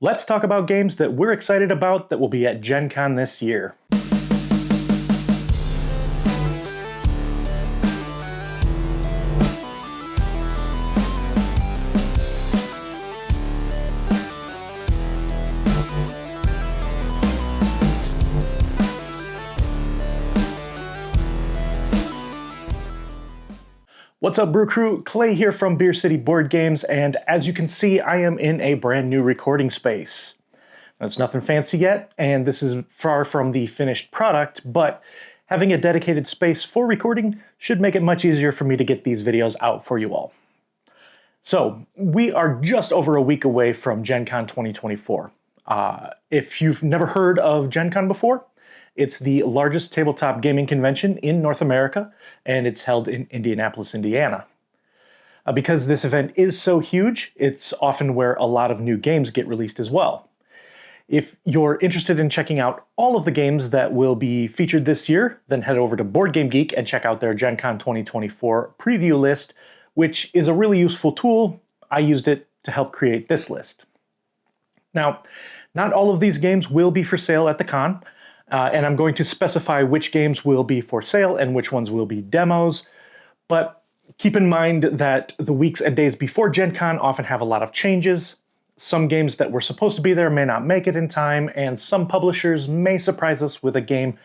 Let's talk about games that we're excited about that will be at Gen Con this year. What's up, Brew Crew? Clay here from Beer City Board Games, and as you can see, I am in a brand new recording space. Now, it's nothing fancy yet, and this is far from the finished product, but having a dedicated space for recording should make it much easier for me to get these videos out for you all. So, we are just over a week away from Gen Con 2024. If you've never heard of Gen Con before, it's the largest tabletop gaming convention in North America, and it's held in Indianapolis, Indiana. Because this event is so huge, it's often where a lot of new games get released as well. If you're interested in checking out all of the games that will be featured this year, then head over to Board Game Geek and check out their Gen Con 2024 preview list, which is a really useful tool. I used it to help create this list. Now, not all of these games will be for sale at the con, and I'm going to specify which games will be for sale and which ones will be demos, but keep in mind that the weeks and days before Gen Con often have a lot of changes. Some games that were supposed to be there may not make it in time, and some publishers may surprise us with a game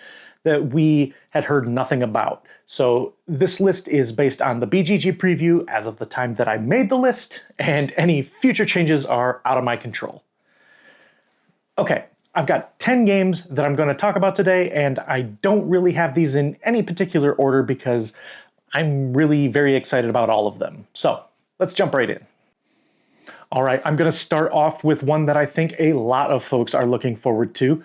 that we had heard nothing about. So this list is based on the BGG preview as of the time that I made the list, and any future changes are out of my control. Okay. I've got 10 games that I'm going to talk about today, and I don't really have these in any particular order because I'm really very excited about all of them. So let's jump right in. All right, I'm going to start off with one that I think a lot of folks are looking forward to.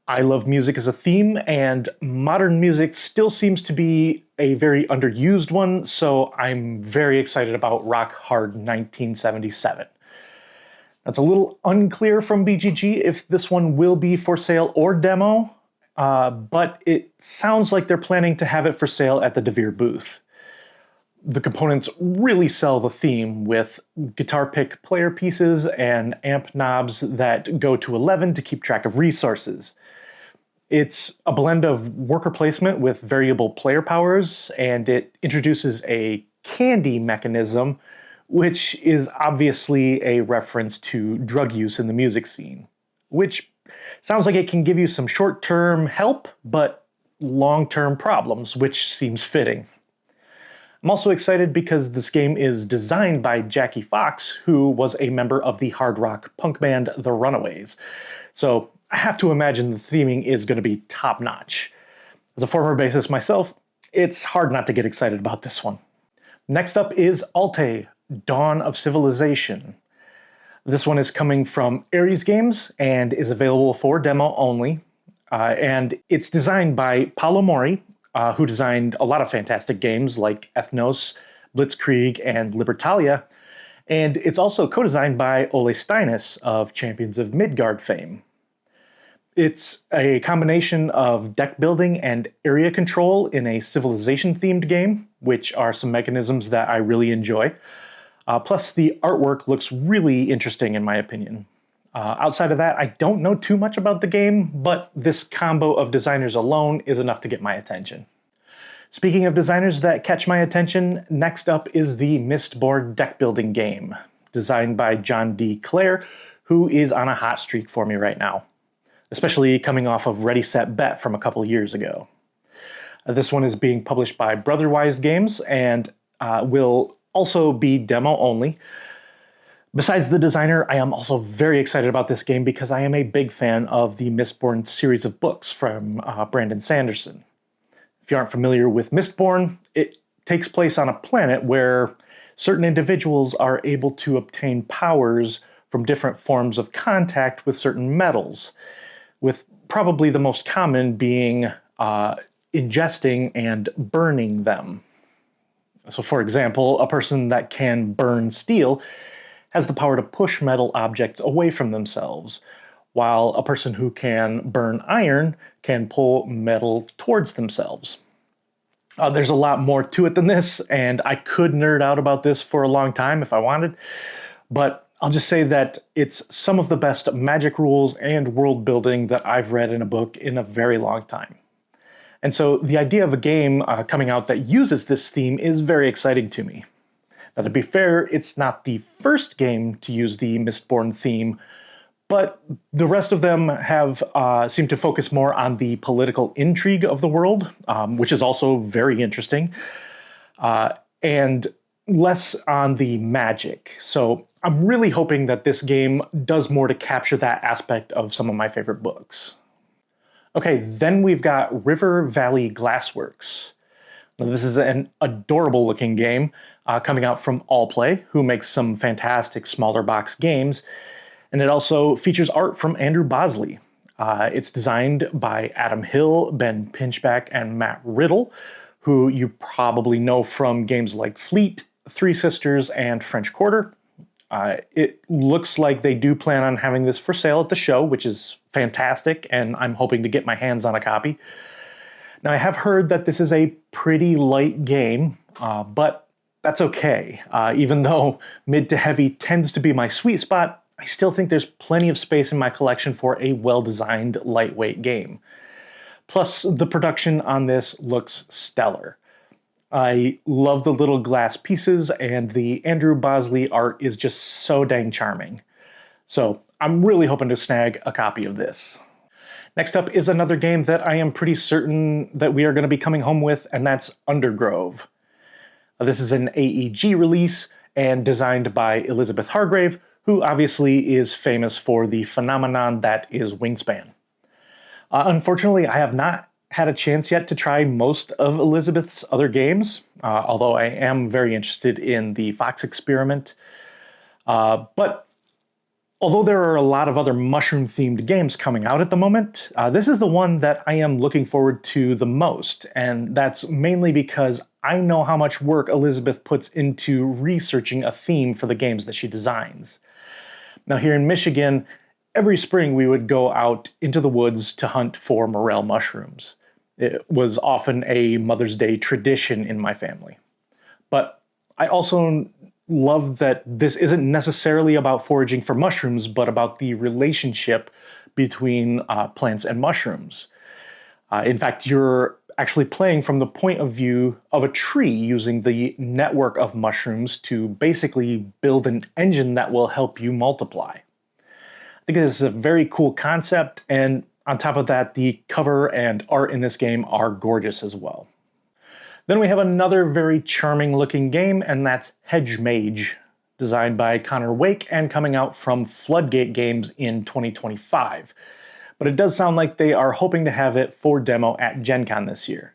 I love music as a theme, and modern music still seems to be a very underused one, so I'm very excited about Rock Hard 1977. It's a little unclear from BGG if this one will be for sale or demo, but it sounds like they're planning to have it for sale at the Devere booth. The components really sell the theme with guitar pick player pieces and amp knobs that go to 11 to keep track of resources. It's a blend of worker placement with variable player powers, and it introduces a candy mechanism, which is obviously a reference to drug use in the music scene, which sounds like it can give you some short-term help, but long-term problems, which seems fitting. I'm also excited because this game is designed by Jackie Fox, who was a member of the hard rock punk band The Runaways. So I have to imagine the theming is going to be top-notch. As a former bassist myself, it's hard not to get excited about this one. Next up is Alte: Dawn of Civilization. This one is coming from Ares Games and is available for demo only. And it's designed by Paolo Mori, who designed a lot of fantastic games like Ethnos, Blitzkrieg, and Libertalia. And it's also co-designed by Ole Steinnes of Champions of Midgard fame. It's a combination of deck building and area control in a civilization-themed game, which are some mechanisms that I really enjoy. Plus, the artwork looks really interesting in my opinion. Outside of that, I don't know too much about the game, but this combo of designers alone is enough to get my attention. Speaking of designers that catch my attention, next up is the Mistborn deck building game, designed by John D. Clare, who is on a hot streak for me right now, especially coming off of Ready Set Bet from a couple years ago. This one is being published by Brotherwise Games and will also be demo only. Besides the designer, I am also very excited about this game because I am a big fan of the Mistborn series of books from Brandon Sanderson. If you aren't familiar with Mistborn, it takes place on a planet where certain individuals are able to obtain powers from different forms of contact with certain metals, with probably the most common being ingesting and burning them. So for example, a person that can burn steel has the power to push metal objects away from themselves, while a person who can burn iron can pull metal towards themselves. There's a lot more to it than this, and I could nerd out about this for a long time if I wanted, but I'll just say that it's some of the best magic rules and world building that I've read in a book in a very long time. And so the idea of a game coming out that uses this theme is very exciting to me. Now, to be fair, it's not the first game to use the Mistborn theme, but the rest of them have seemed to focus more on the political intrigue of the world, which is also very interesting, and less on the magic. So I'm really hoping that this game does more to capture that aspect of some of my favorite books. Okay, then we've got River Valley Glassworks. Now, this is an adorable looking game coming out from Allplay, who makes some fantastic smaller box games. And it also features art from Andrew Bosley. It's designed by Adam Hill, Ben Pinchback, and Matt Riddle, who you probably know from games like Fleet, Three Sisters, and French Quarter. It looks like they do plan on having this for sale at the show, which is fantastic, and I'm hoping to get my hands on a copy. Now, I have heard that this is a pretty light game, but that's okay. Even though mid to heavy tends to be my sweet spot, I still think there's plenty of space in my collection for a well-designed, lightweight game. Plus, the production on this looks stellar. I love the little glass pieces, and the Andrew Bosley art is just so dang charming. So I'm really hoping to snag a copy of this. Next up is another game that I am pretty certain that we are going to be coming home with, and that's Undergrove. This is an AEG release and designed by Elizabeth Hargrave, who obviously is famous for the phenomenon that is Wingspan. Unfortunately, I have not had a chance yet to try most of Elizabeth's other games, although I am very interested in the Fox Experiment. But although there are a lot of other mushroom-themed games coming out at the moment, this is the one that I am looking forward to the most, and that's mainly because I know how much work Elizabeth puts into researching a theme for the games that she designs. Now, here in Michigan, every spring we would go out into the woods to hunt for morel mushrooms. It was often a Mother's Day tradition in my family. But I also love that this isn't necessarily about foraging for mushrooms, but about the relationship between plants and mushrooms. In fact, you're actually playing from the point of view of a tree using the network of mushrooms to basically build an engine that will help you multiply. I think this is a very cool concept, and on top of that, the cover and art in this game are gorgeous as well. Then we have another very charming looking game, and that's Hedge Mage, designed by Connor Wake and coming out from Floodgate Games in 2025. But it does sound like they are hoping to have it for demo at Gen Con this year.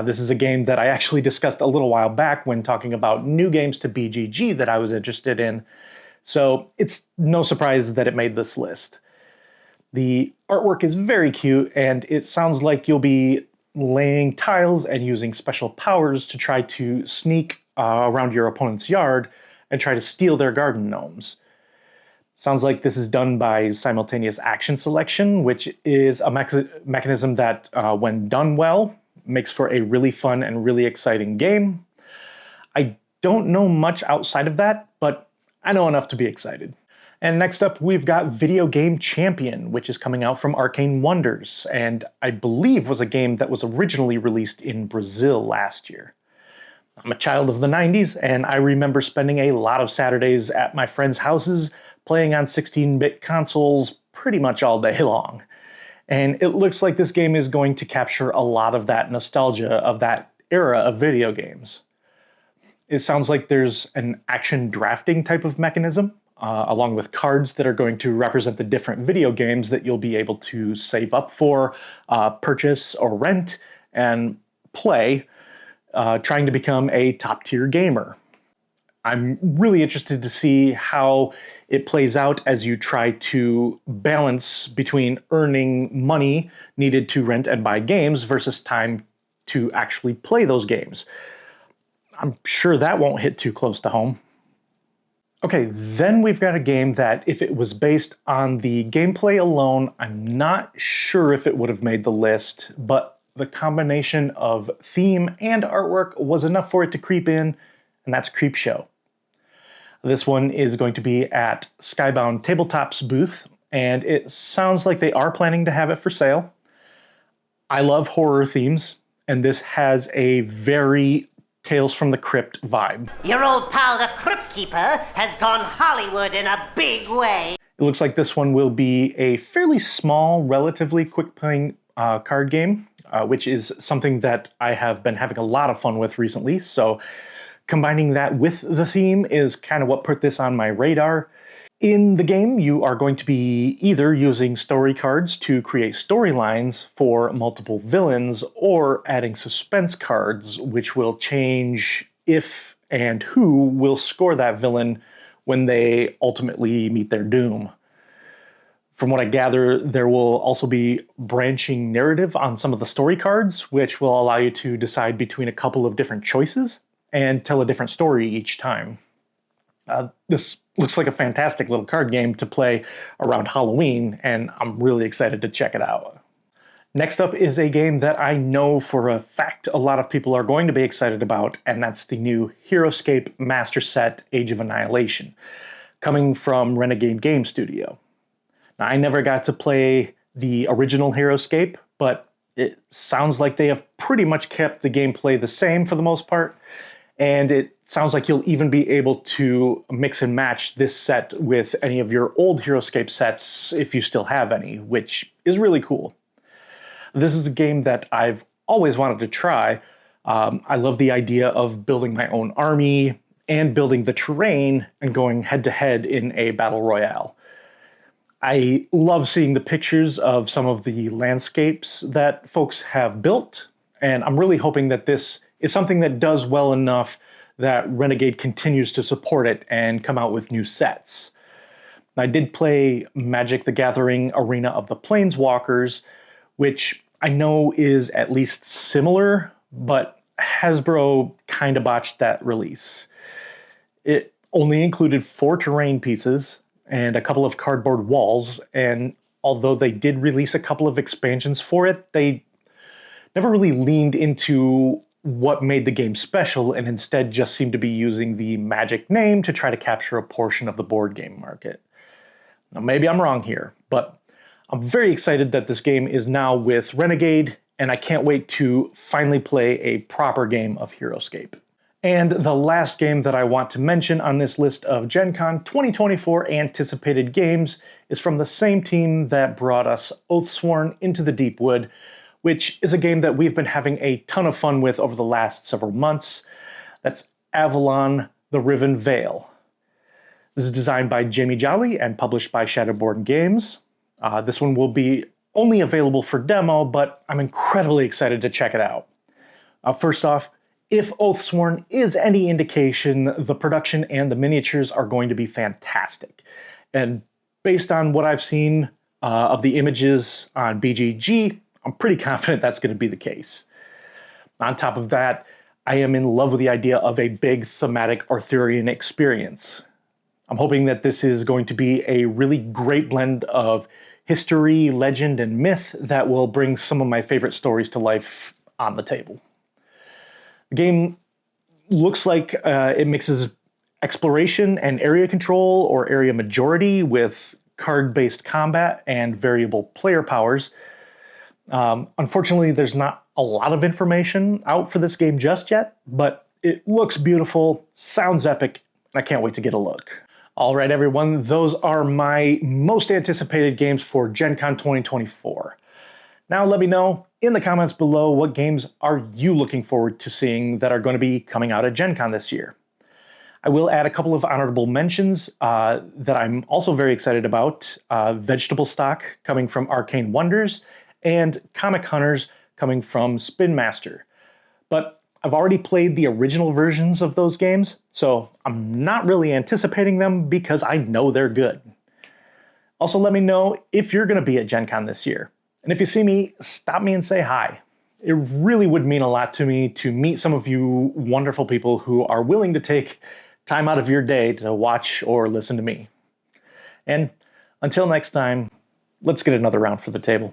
This is a game that I actually discussed a little while back when talking about new games to BGG that I was interested in, so it's no surprise that it made this list. The artwork is very cute, and it sounds like you'll be laying tiles and using special powers to try to sneak around your opponent's yard and try to steal their garden gnomes. Sounds like this is done by simultaneous action selection, which is a mechanism that, when done well, makes for a really fun and really exciting game. I don't know much outside of that, but I know enough to be excited. And next up, we've got Video Game Champion, which is coming out from Arcane Wonders, and I believe was a game that was originally released in Brazil last year. I'm a child of the 90s, and I remember spending a lot of Saturdays at my friends' houses playing on 16-bit consoles pretty much all day long. And it looks like this game is going to capture a lot of that nostalgia of that era of video games. It sounds like there's an action drafting type of mechanism, along with cards that are going to represent the different video games that you'll be able to save up for, purchase or rent, and play, trying to become a top-tier gamer. I'm really interested to see how it plays out as you try to balance between earning money needed to rent and buy games versus time to actually play those games. I'm sure that won't hit too close to home. Okay, then we've got a game that if it was based on the gameplay alone, I'm not sure if it would have made the list, but the combination of theme and artwork was enough for it to creep in, and that's Creepshow. This one is going to be at Skybound Tabletop's booth, and it sounds like they are planning to have it for sale. I love horror themes, and this has a very Tales from the Crypt vibe. Your old pal, the Crypt Keeper, has gone Hollywood in a big way. It looks like this one will be a fairly small, relatively quick-playing card game, which is something that I have been having a lot of fun with recently. So combining that with the theme is kind of what put this on my radar. In the game, you are going to be either using story cards to create storylines for multiple villains, or adding suspense cards, which will change if and who will score that villain when they ultimately meet their doom. From what I gather, there will also be branching narrative on some of the story cards, which will allow you to decide between a couple of different choices and tell a different story each time. This looks like a fantastic little card game to play around Halloween, and I'm really excited to check it out. Next up is a game that I know for a fact a lot of people are going to be excited about, and that's the new HeroScape Master Set Age of Annihilation, coming from Renegade Game Studio. Now, I never got to play the original HeroScape, but it sounds like they have pretty much kept the gameplay the same for the most part, and it sounds like you'll even be able to mix and match this set with any of your old HeroScape sets if you still have any, which is really cool. This is a game that I've always wanted to try. I love the idea of building my own army and building the terrain and going head-to-head in a battle royale. I love seeing the pictures of some of the landscapes that folks have built, and I'm really hoping that this is something that does well enough that Renegade continues to support it and come out with new sets. I did play Magic: The Gathering Arena of the Planeswalkers, which I know is at least similar, but Hasbro kind of botched that release. It only included 4 terrain pieces and a couple of cardboard walls, and although they did release a couple of expansions for it, they never really leaned into what made the game special, and instead just seemed to be using the Magic name to try to capture a portion of the board game market. Now, maybe I'm wrong here, but I'm very excited that this game is now with Renegade, and I can't wait to finally play a proper game of HeroScape. And the last game that I want to mention on this list of Gen Con 2024 anticipated games is from the same team that brought us Oathsworn Into the Deepwood, which is a game that we've been having a ton of fun with over the last several months. That's Avalon: The Riven Vale. This is designed by Jamie Jolly and published by Shadowborn Games. This one will be only available for demo, but I'm incredibly excited to check it out. First off, if Oathsworn is any indication, the production and the miniatures are going to be fantastic. And based on what I've seen of the images on BGG, I'm pretty confident that's going to be the case. On top of that, I am in love with the idea of a big thematic Arthurian experience. I'm hoping that this is going to be a really great blend of history, legend, and myth that will bring some of my favorite stories to life on the table. The game looks like it mixes exploration and area control, or area majority, with card-based combat and variable player powers. Unfortunately, there's not a lot of information out for this game just yet, but it looks beautiful, sounds epic, and I can't wait to get a look. All right, everyone, those are my most anticipated games for Gen Con 2024. Now let me know in the comments below, what games are you looking forward to seeing that are going to be coming out at Gen Con this year? I will add a couple of honorable mentions that I'm also very excited about. Vegetable Stock coming from Arcane Wonders, and Comic Hunters coming from Spin Master. But I've already played the original versions of those games, so I'm not really anticipating them because I know they're good. Also, let me know if you're going to be at Gen Con this year. And if you see me, stop me and say hi. It really would mean a lot to me to meet some of you wonderful people who are willing to take time out of your day to watch or listen to me. And until next time, let's get another round for the table.